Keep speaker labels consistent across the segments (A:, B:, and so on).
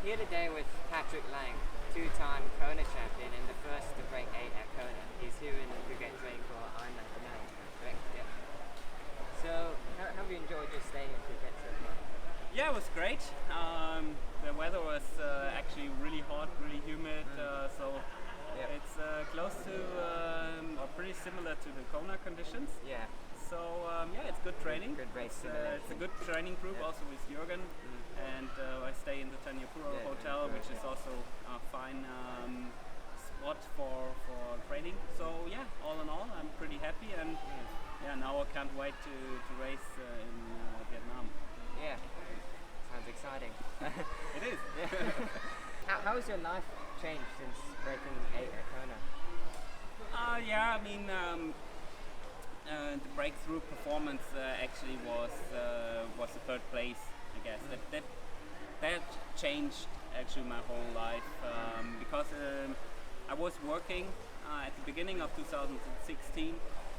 A: Here today with Patrick Lange, two-time Kona champion and the first to break 8 at Kona. He's here in Phuket training for Ironman for now, correct? Yeah. So, how have you enjoyed your stay in Phuket so far?
B: Yeah, it was great. The weather was actually really hot, really humid, so it's close to or pretty similar to the Kona conditions.
A: Yeah.
B: So it's good training.
A: Good race
B: It's a good training group, also with Jürgen, and I stay in the Tanyapura hotel, which is also a fine spot for training. So all in all, I'm pretty happy, and now I can't wait to race in Vietnam.
A: Yeah, sounds exciting.
B: It is.
A: How has your life changed since breaking 8 at Kona?
B: The breakthrough performance actually was the third place, I guess. That changed actually my whole life because I was working at the beginning of 2016.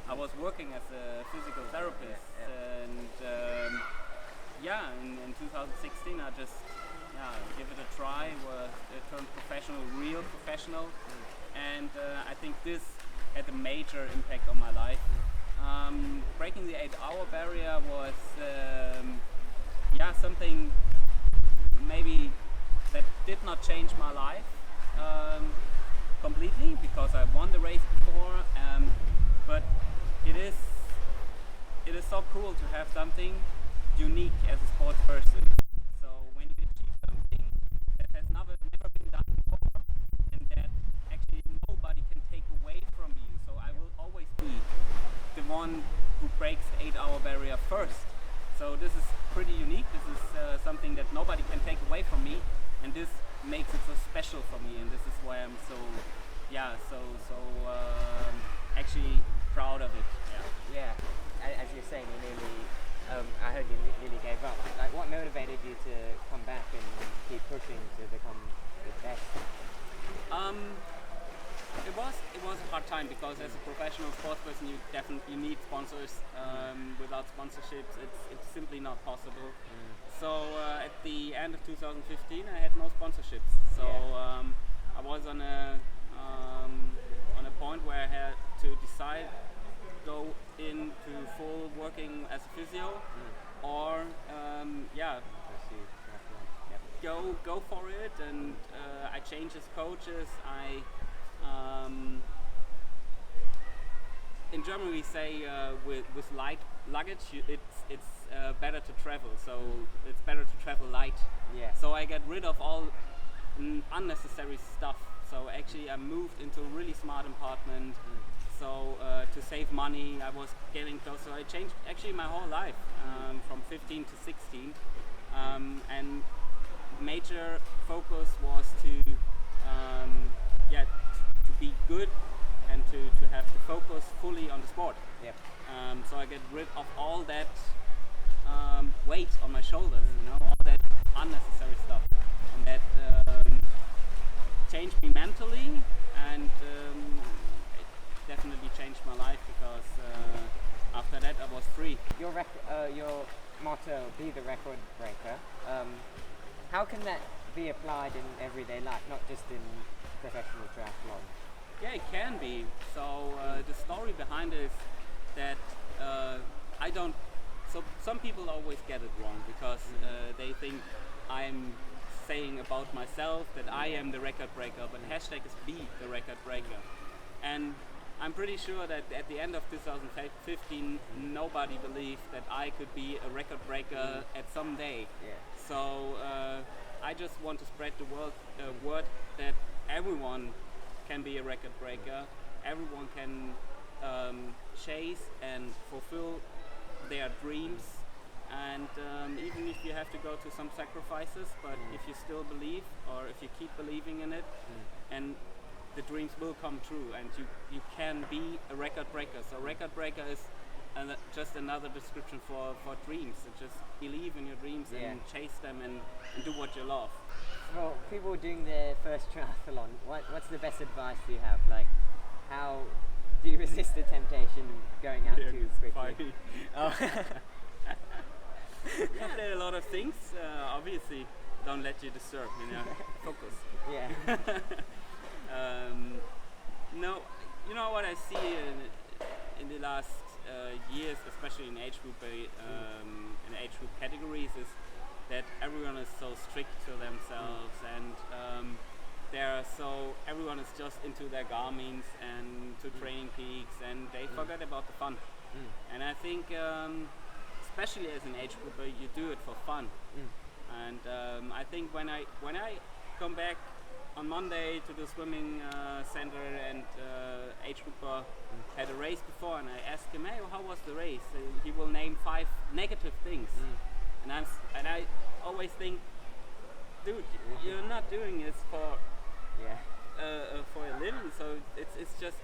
B: I was working as a physical therapist, and in 2016 I just give it a try. Turned professional, real professional, and I think this had a major impact on my life. Breaking the 8-hour barrier was something maybe that did not change my life completely, because I won the race before, but it is so cool to have something unique as a sports person. So when you achieve something that has never been done before, and that actually nobody can take away from you, so I will always be the one who breaks the 8-hour barrier first. So this is pretty unique. This is something that nobody can take away from me, and this makes it so special for me. And this is why I'm so actually proud of it.
A: Yeah. As you're saying, you nearly. I heard you nearly gave up. Like, what motivated you to come back and keep pushing to become the best?
B: It was a hard time, because as a professional sports person you need sponsors. Without sponsorships it's simply not possible. So at the end of 2015 I had no sponsorships. So I was on a point where I had to decide, go into full working as a physio, or go for it. And I changed as coaches. In German we say with light luggage it's better to travel, so it's better to travel light. So I got rid of all unnecessary stuff. So actually I moved into a really smart apartment, so to save money. I was getting close, so I changed actually my whole life from 15 to 16, and major focus was to be good and to have the focus fully on the sport. So I get rid of all that weight on my shoulders, all that unnecessary stuff, and that changed me mentally, and it definitely changed my life, because after that I was free.
A: Your motto, be the record breaker. How can that be applied in everyday life, not just in professional triathlon?
B: Yeah, it can be. So the story behind it is that I don't. So some people always get it wrong, because they think I'm saying about myself that I am the record breaker, but hashtag is be the record breaker. And I'm pretty sure that at the end of 2015 nobody believed that I could be a record breaker at some day. So I just want to spread the word that everyone can be a record breaker. Everyone can chase and fulfill their dreams, and even if you have to go to some sacrifices, but if you still believe, or if you keep believing in it, and the dreams will come true, and you can be a record breaker. So record breaker is just another description for dreams. So just believe in your dreams and chase them, and do what you love.
A: For people doing their first triathlon, what's the best advice you have? Like, how do you resist the temptation going out too quickly?
B: There are a lot of things. Obviously, don't let you disturb. Focus.
A: Yeah.
B: No, you know what I see in the last years, especially in age group in age group categories, is that everyone is so strict to themselves, and everyone is just into their Garmins and to Training Peaks, and they forget about the fun. And I think, especially as an age grouper, you do it for fun. And I think when I come back on Monday to the swimming center, and age grouper had a race before, and I ask him, hey, how was the race? He will name 5 negative things. And I always think, dude, you're not doing this for a living. So it's just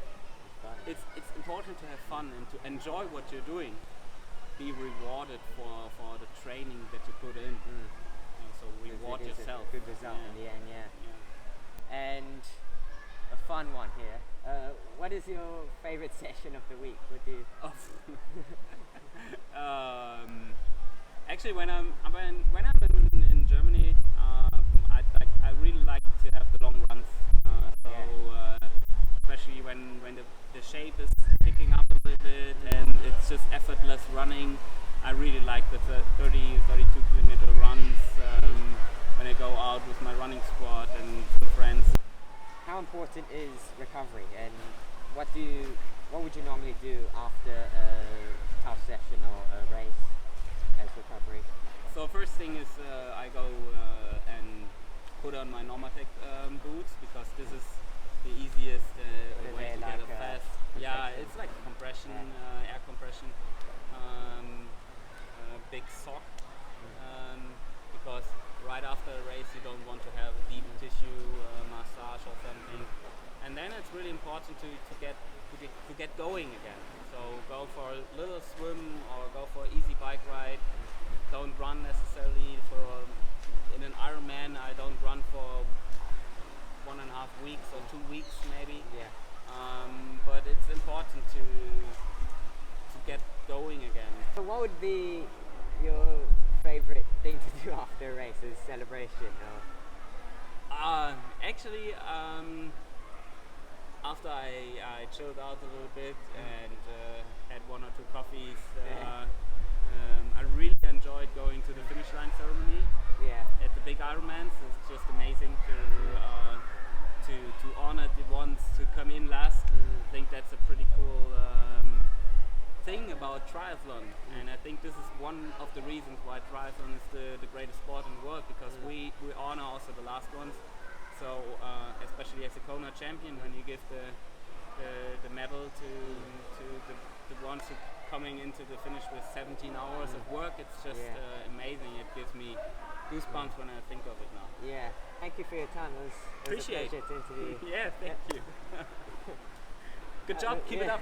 B: it's important to have fun and to enjoy what you're doing. Be rewarded for the training that you put in. So reward yourself.
A: Good result in the end, yeah. And a fun one here. What is your favorite session of the week? What do you?
B: Actually, when I'm in Germany, I really like to have the long runs. Especially when the shape is picking up a little bit and it's just effortless running. I really like the 32 kilometer runs when I go out with my running squad and some friends.
A: How important is recovery, and what would you normally do after a tough session or a race as recovery?
B: So first thing is I go and put on my Normatec boots, because this is the easiest way to get a fast. Yeah, it's like compression, air compression, big sock, because right after a race you don't want to have a deep tissue massage or something. And then it's really important to get going again. So go for a little swim or go for an easy bike ride. Don't run necessarily in an Ironman. I don't run for 1.5 weeks or 2 weeks maybe.
A: Yeah.
B: But it's important to get going again.
A: So what would be your favorite thing to do after a race? Is celebration or?
B: Actually, after I chilled out a little bit and had 1 or 2 coffees, I really enjoyed going to the finish line ceremony.
A: Yeah.
B: At the big Ironmans. It's just amazing to honor the ones to come in last. I think that's a pretty cool thing about triathlon, and I think this is one of the reasons why triathlon is the greatest sport in the world, because we honor also the last ones. So especially as a Kona champion, when you give the medal to the ones who coming into the finish with 17 hours of work, it's just amazing. It gives me goosebumps when I think of it now.
A: Yeah. Thank you for your time. It was a pleasure to interview you.
B: Yeah, thank you. Good job. Keep it up.